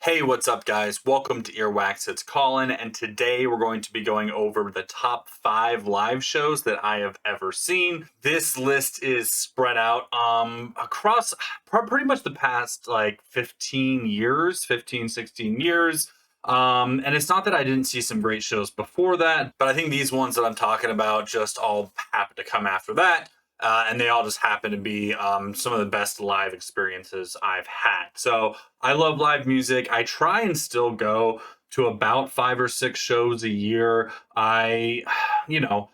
Hey, what's up, guys? Welcome to Earwax. It's Colin, and today we're going to be going over the top 5 live shows that I have ever seen. This list is spread out across pretty much the past like 15 years, 15, 16 years. And it's not that I didn't see some great shows before that, but I think these ones that I'm talking about just all happen to come after that. And they all just happen to be some of the best live experiences I've had. So I love live music. I try and still go to about 5 or 6 shows a year. You know,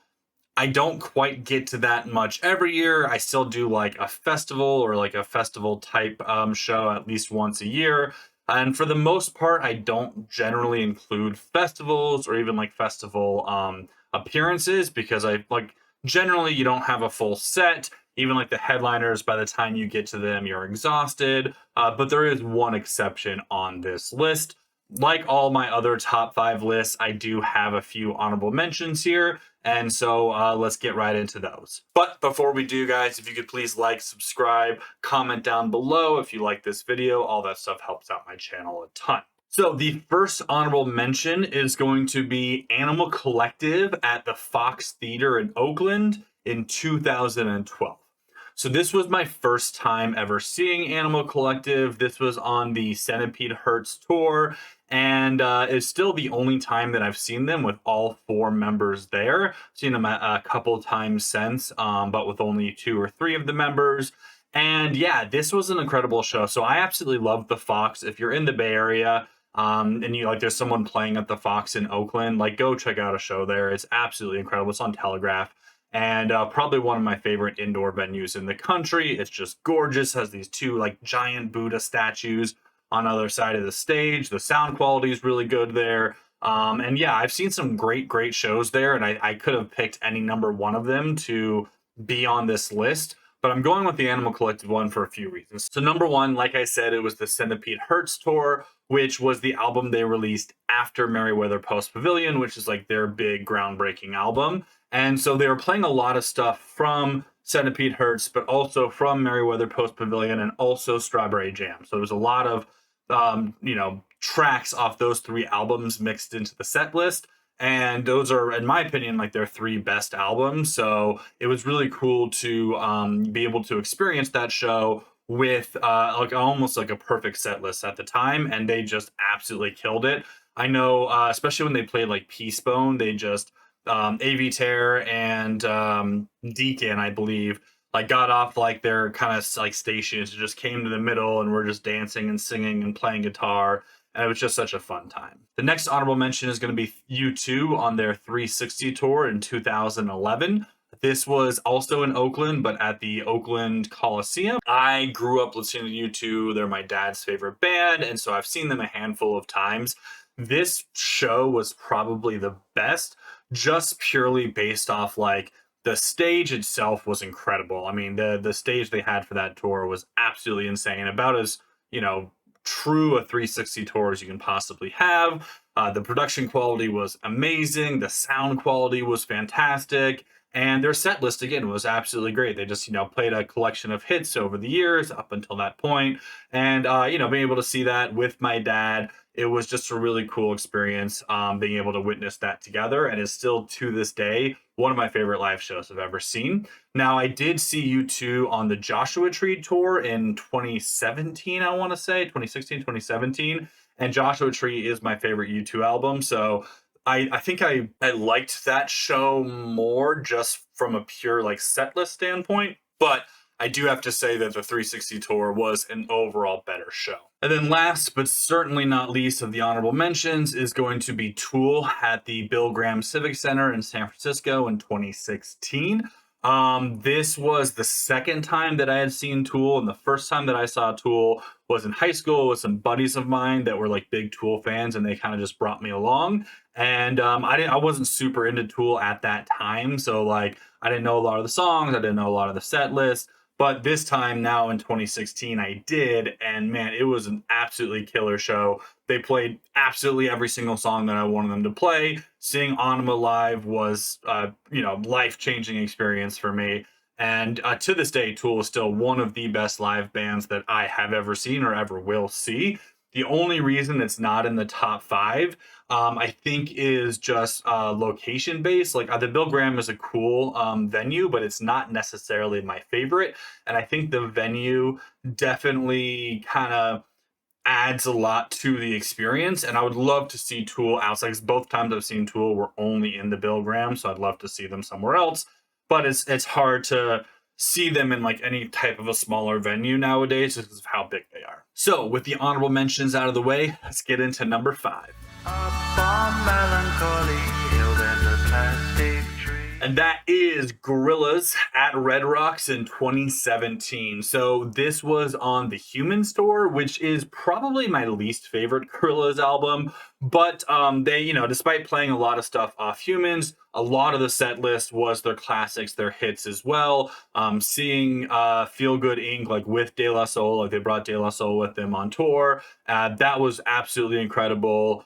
I don't quite get to that much every year. I still do like a festival or like a festival type show at least once a year. And for the most part, I don't generally include festivals or even like festival appearances because I like generally you don't have a full set. Even like the headliners, by the time you get to them, you're exhausted. But there is one exception on this list. Like all my other top 5 lists, I do have a few honorable mentions here. And so let's get right into those. But before we do, guys, if you could please like, subscribe, comment down below if you like this video. All that stuff helps out my channel a ton. So the first honorable mention is going to be Animal Collective at the Fox Theater in Oakland in 2012. So this was my first time ever seeing Animal Collective. This was on the Centipede Hurts tour, and it's still the only time that I've seen them with all 4 members there. Seen them a couple times since, but with only 2 or 3 of the members. And yeah, this was an incredible show. So I absolutely love the Fox. If you're in the Bay Area, and you like there's someone playing at the Fox in Oakland, like go check out a show there. It's absolutely incredible. It's on Telegraph and probably one of my favorite indoor venues in the country. It's just gorgeous. Has these 2 like giant Buddha statues on either side of the stage. The sound quality is really good there. And yeah, I've seen some great shows there, and I could have picked any number one of them to be on this list. But I'm going with the Animal Collective one for a few reasons. So number one, like I said, it was the Centipede Hurts tour, which was the album they released after Merriweather Post Pavilion, which is like their big groundbreaking album. And so they were playing a lot of stuff from Centipede Hurts, but also from Merriweather Post Pavilion and also Strawberry Jam. So there's a lot of, tracks off those 3 albums mixed into the set list. And those are, in my opinion, like their 3 best albums. So it was really cool to be able to experience that show with like almost like a perfect set list at the time. And they just absolutely killed it. I know, especially when they played like Peacebone, they just AV Tear and Deacon, I believe, like got off like their kind of like stations, just came to the middle and were just dancing and singing and playing guitar. And it was just such a fun time. The next honorable mention is going to be U2 on their 360 tour in 2011. This was also in Oakland, but at the Oakland Coliseum. I grew up listening to U2. They're my dad's favorite band, and so I've seen them a handful of times. This show was probably the best, just purely based off like the stage itself was incredible. I mean, the stage they had for that tour was absolutely insane. About as, true a 360 tour as you can possibly have. The production quality was amazing. The sound quality was fantastic. And their set list, again, was absolutely great. They just, played a collection of hits over the years up until that point. And, being able to see that with my dad, it was just a really cool experience being able to witness that together. And it's still, to this day, one of my favorite live shows I've ever seen. Now, I did see U2 on the Joshua Tree tour in 2017, I want to say, 2016, 2017. And Joshua Tree is my favorite U2 album. So I think I liked that show more just from a pure like set list standpoint. But I do have to say that the 360 tour was an overall better show. And then last but certainly not least of the honorable mentions is going to be Tool at the Bill Graham Civic Center in San Francisco in 2016. This was the second time that I had seen Tool, and the first time that I saw Tool was in high school with some buddies of mine that were like big Tool fans, and they kind of just brought me along. And I wasn't super into Tool at that time, so like I didn't know a lot of the songs, I didn't know a lot of the set list. But this time now in 2016, I did, and man, it was an absolutely killer show. They played absolutely every single song that I wanted them to play. Seeing Anima live was, life-changing experience for me. And to this day, Tool is still one of the best live bands that I have ever seen or ever will see. The only reason it's not in the top five, I think, is just location based. Like the Bill Graham is a cool venue, but it's not necessarily my favorite. And I think the venue definitely kind of adds a lot to the experience. And I would love to see Tool outside. 'Cause both times I've seen Tool were only in the Bill Graham, so I'd love to see them somewhere else. But it's hard to see them in like any type of a smaller venue nowadays just because of how big they are. So with the honorable mentions out of the way, let's get into number five. Up on Melancholy Hill, there's a plastic tree. And that is Gorillaz at Red Rocks in 2017. So this was on the Humans tour, which is probably my least favorite Gorillaz album. But they, despite playing a lot of stuff off Humans, a lot of the set list was their classics, their hits as well. Seeing Feel Good Inc. like with De La Soul, like they brought De La Soul with them on tour. That was absolutely incredible.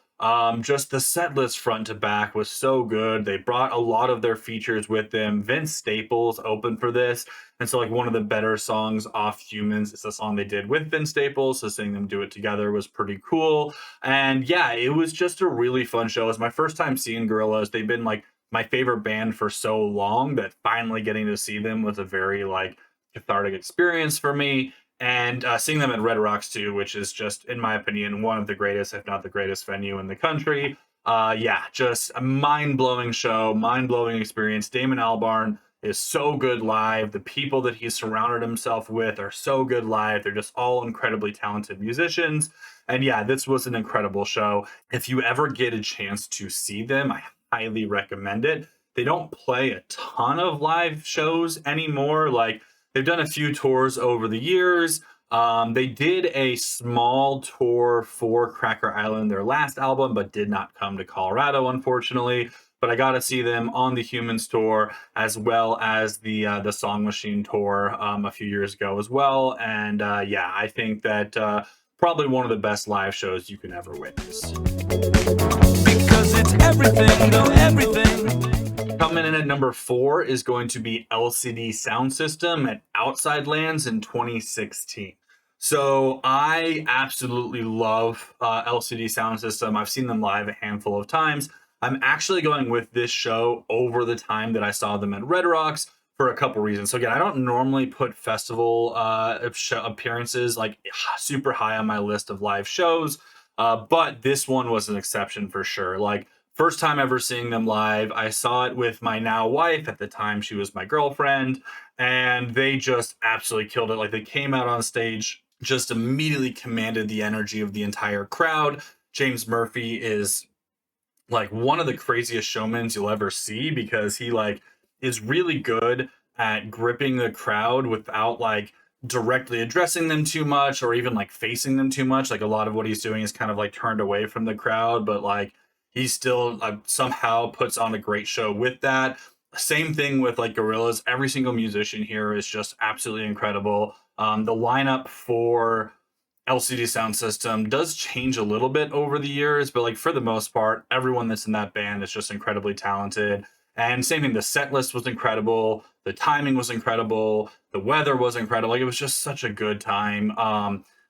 Just the set list front to back was so good. They brought a lot of their features with them. Vince Staples opened for this. And so like one of the better songs off Humans is the song they did with Vince Staples. So seeing them do it together was pretty cool. And yeah, it was just a really fun show. It was my first time seeing Gorillaz. They've been like my favorite band for so long that finally getting to see them was a very like cathartic experience for me. And seeing them at Red Rocks too, which is just, in my opinion, one of the greatest, if not the greatest venue in the country. Yeah, just a mind-blowing show, mind-blowing experience. Damon Albarn is so good live. The people that he's surrounded himself with are so good live. They're just all incredibly talented musicians. And yeah, this was an incredible show. If you ever get a chance to see them, I highly recommend it. They don't play a ton of live shows anymore. Like, they've done a few tours over the years. They did a small tour for Cracker Island, their last album, but did not come to Colorado, unfortunately. But I got to see them on the Humans tour, as well as the Song Machine tour a few years ago as well. And yeah, I think that probably one of the best live shows you can ever witness. Because it's everything, everything. Coming in at number 4 is going to be LCD Sound System at Outside Lands in 2016. So I absolutely love LCD Sound System. I've seen them live a handful of times. I'm actually going with this show over the time that I saw them at Red Rocks for a couple reasons. So again, I don't normally put festival appearances like super high on my list of live shows, but this one was an exception for sure. Like, first time ever seeing them live, I saw it with my now wife. At the time, she was my girlfriend, and they just absolutely killed it. Like, they came out on stage, just immediately commanded the energy of the entire crowd. James Murphy is like one of the craziest showmans you'll ever see, because he like is really good at gripping the crowd without like directly addressing them too much or even like facing them too much. Like, a lot of what he's doing is kind of like turned away from the crowd, but like he still somehow puts on a great show with that. Same thing with like Gorillaz. Every single musician here is just absolutely incredible. The lineup for LCD Sound System does change a little bit over the years, but like for the most part, everyone that's in that band is just incredibly talented. And same thing, the set list was incredible, the timing was incredible, the weather was incredible. Like, it was just such a good time.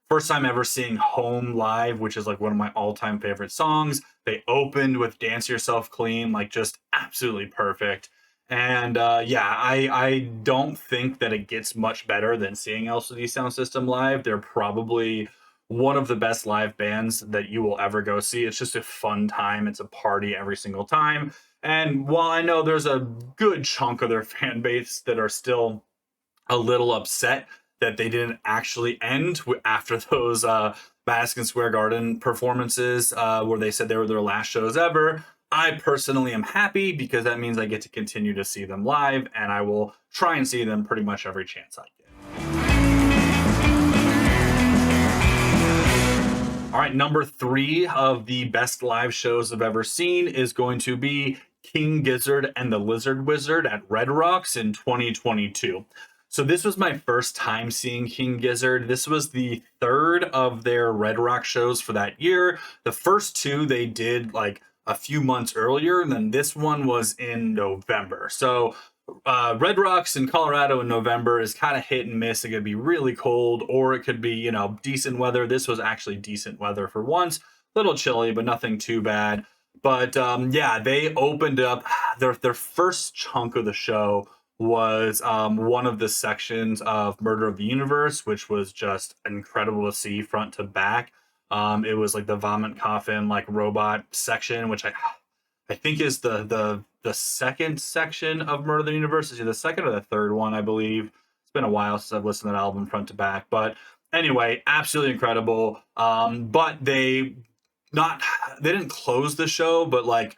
First time ever seeing Home live, which is like one of my all-time favorite songs. They opened with Dance Yourself Clean, like just absolutely perfect. And yeah, I don't think that it gets much better than seeing LCD Sound System live. They're probably one of the best live bands that you will ever go see. It's just a fun time. It's a party every single time. And while I know there's a good chunk of their fan base that are still a little upset that they didn't actually end after those Madison Square Garden performances where they said they were their last shows ever, I personally am happy, because that means I get to continue to see them live, and I will try and see them pretty much every chance I get. All right, number 3 of the best live shows I've ever seen is going to be King Gizzard and the Lizard Wizard at Red Rocks in 2022. So this was my first time seeing King Gizzard. This was the 3rd of their Red Rock shows for that year. The first 2 they did like a few months earlier, and then this one was in November. So Red Rocks in Colorado in November is kind of hit and miss. It could be really cold, or it could be, decent weather. This was actually decent weather for once. A little chilly, but nothing too bad. But yeah, they opened up their first chunk of the show was one of the sections of Murder of the Universe, which was just incredible to see front to back. It was like the vomit coffin, like robot section, which I think is the second section of Murder of the Universe. Is either the second or the third one, I believe. It's been a while since I've listened to that album front to back, but anyway, absolutely incredible. But not they didn't close the show, but like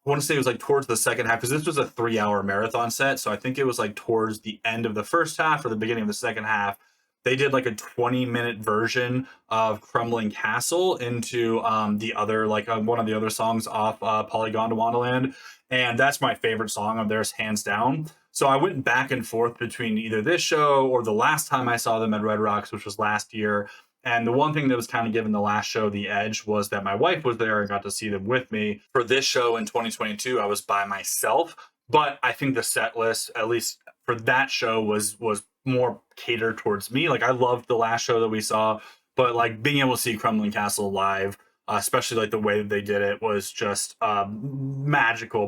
I want to say it was like towards the second half because this was a 3 hour marathon set. So I think it was like towards the end of the first half or the beginning of the second half. They did like a 20-minute version of Crumbling Castle into the other, like one of the other songs off Polygon to Wonderland. And that's my favorite song of theirs, hands down. So I went back and forth between either this show or the last time I saw them at Red Rocks, which was last year. And the one thing that was kind of giving the last show the edge was that my wife was there and got to see them with me. For this show in 2022, I was by myself, but I think the set list, at least for that show, was more catered towards me. Like I loved the last show that we saw, but like being able to see Crumbling Castle live, especially like the way that they did it, was just a magical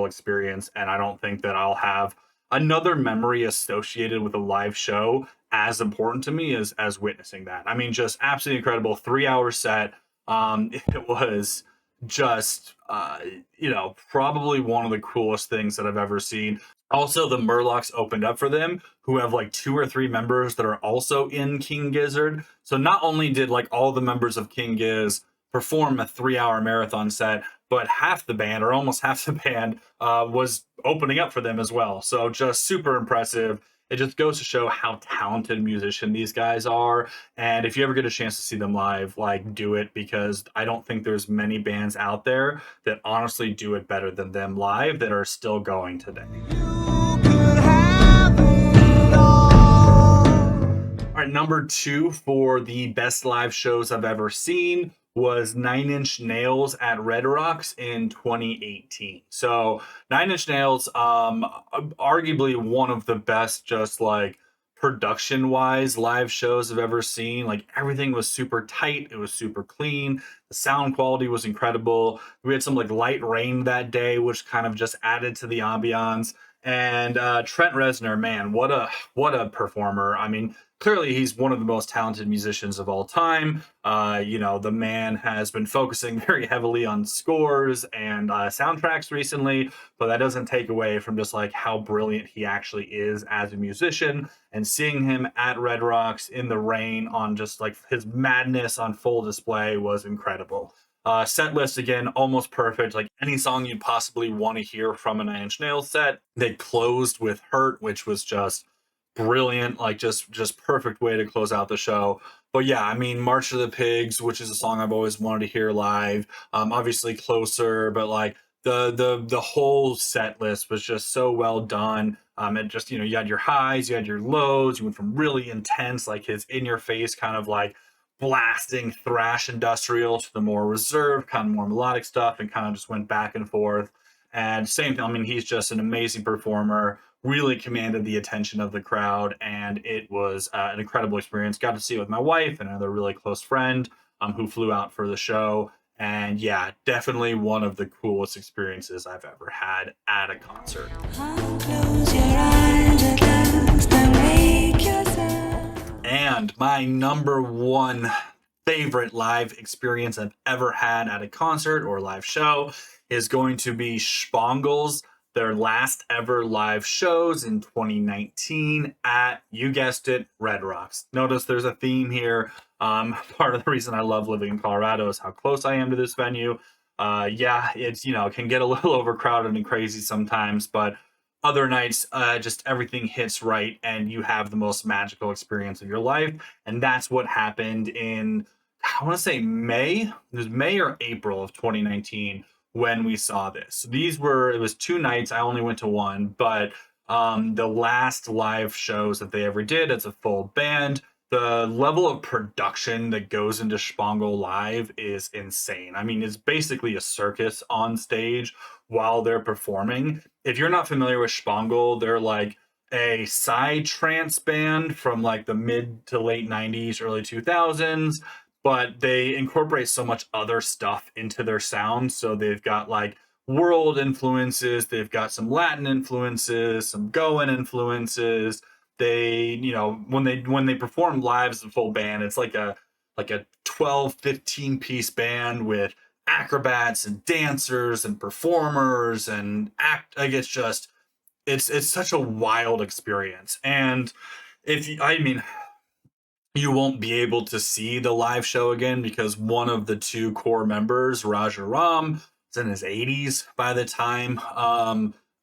experience. And I don't think that I'll have another memory associated with a live show as important to me as witnessing that. I mean, just absolutely incredible 3 hour set. It was just probably one of the coolest things that I've ever seen. Also, the Murlocs opened up for them, who have like 2 or 3 members that are also in King Gizzard. So not only did like all the members of King Giz perform a 3 hour marathon set, but half the band, or almost half the band, was opening up for them as well. So just super impressive. It just goes to show how talented musician these guys are. And if you ever get a chance to see them live, like do it, because I don't think there's many bands out there that honestly do it better than them live that are still going today. All right, number 2 for the best live shows I've ever seen was Nine Inch Nails at Red Rocks in 2018. So Nine Inch Nails, arguably one of the best, just like production wise live shows I've ever seen. Like everything was super tight, it was super clean, the sound quality was incredible. We had some like light rain that day, which kind of just added to the ambiance. And Trent Reznor, man, what a performer. I mean, clearly he's one of the most talented musicians of all time. The man has been focusing very heavily on scores and soundtracks recently, but that doesn't take away from just like how brilliant he actually is as a musician. And seeing him at Red Rocks in the rain on just like his madness on full display was incredible. Set list again, almost perfect. Like any song you'd possibly want to hear from a Nine Inch Nails set. They closed with Hurt, which was just brilliant, like just perfect way to close out the show. But yeah, I mean, March of the Pigs, which is a song I've always wanted to hear live. Obviously Closer, but like the whole set list was just so well done. And just, you had your highs, you had your lows, you went from really intense, like his in your face kind of like blasting thrash industrial to the more reserved, kind of more melodic stuff, and kind of just went back and forth. And same thing, I mean, he's just an amazing performer, really commanded the attention of the crowd, and it was an incredible experience. Got to see it with my wife and another really close friend who flew out for the show. And yeah, definitely one of the coolest experiences I've ever had at a concert. And my number 1 favorite live experience I've ever had at a concert or live show is going to be Spongles, their last ever live shows in 2019 at, you guessed it, Red Rocks. Notice there's a theme here. Part of the reason I love living in Colorado is how close I am to this venue. Yeah, it's, can get a little overcrowded and crazy sometimes, but other nights, just everything hits right and you have the most magical experience of your life. And that's what happened in, I want to say May. It was May or April of 2019 when we saw this. It was 2 nights. I only went to one, but the last live shows that they ever did as a full band, the level of production that goes into Spangle Live is insane. I mean, it's basically a circus on stage while they're performing. if you're not familiar with Spangle, they're like a psy-trance band from like the mid to late 90s, early 2000s, but they incorporate so much other stuff into their sound. So they've got like world influences, they've got some Latin influences, some Goan influences. They, when they perform live as a full band, it's like a 12, 15 piece band with acrobats and dancers and performers and act, like it's just it's such a wild experience. And if you, I mean, you won't be able to see the live show again because one of the two core members, Raja Ram, is in his 80s by the time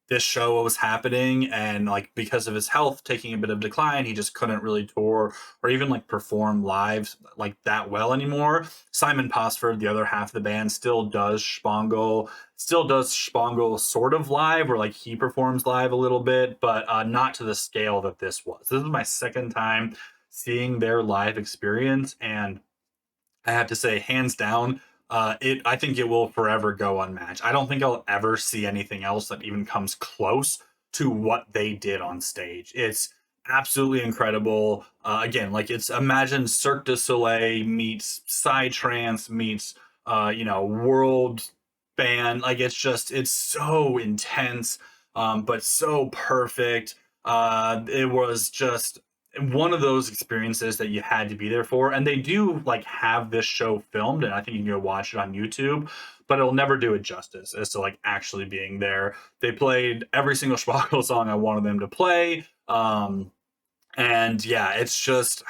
this show was happening, and like because of his health taking a bit of decline, he just couldn't really tour or even like perform live like that well anymore. Simon Posford, the other half of the band, still does Spangle sort of live, where like he performs live a little bit, but not to the scale that this was. This was my second time seeing their live experience, and I have to say, hands down, I think it will forever go unmatched. I don't think I'll ever see anything else that even comes close to what they did on stage. It's absolutely incredible. Again, like it's imagine Cirque du Soleil meets Psytrance meets world band. Like it's so intense, but so perfect. It was just one of those experiences that you had to be there for. And they do like have this show filmed, and I think you can go watch it on YouTube, but it'll never do it justice as to like actually being there. They played every single Sparkle song I wanted them to play. And yeah, it's just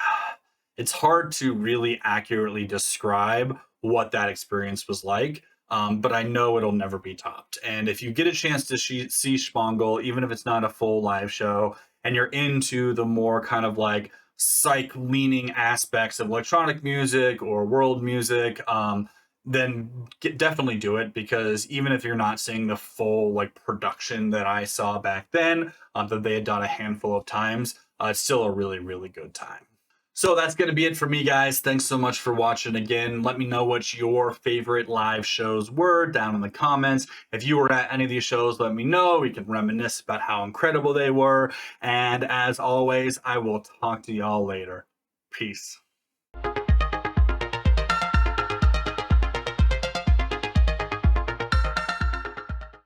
it's hard to really accurately describe what that experience was like. But I know it'll never be topped. And if you get a chance to see Spangle, even if it's not a full live show, and you're into the more kind of like psych leaning aspects of electronic music or world music, then definitely do it, because even if you're not seeing the full like production that I saw back then, that they had done a handful of times, it's still a really, really good time. So that's going to be it for me, guys. Thanks so much for watching again. Let me know what your favorite live shows were down in the comments. If you were at any of these shows, let me know. We can reminisce about how incredible they were. And as always, I will talk to y'all later. Peace.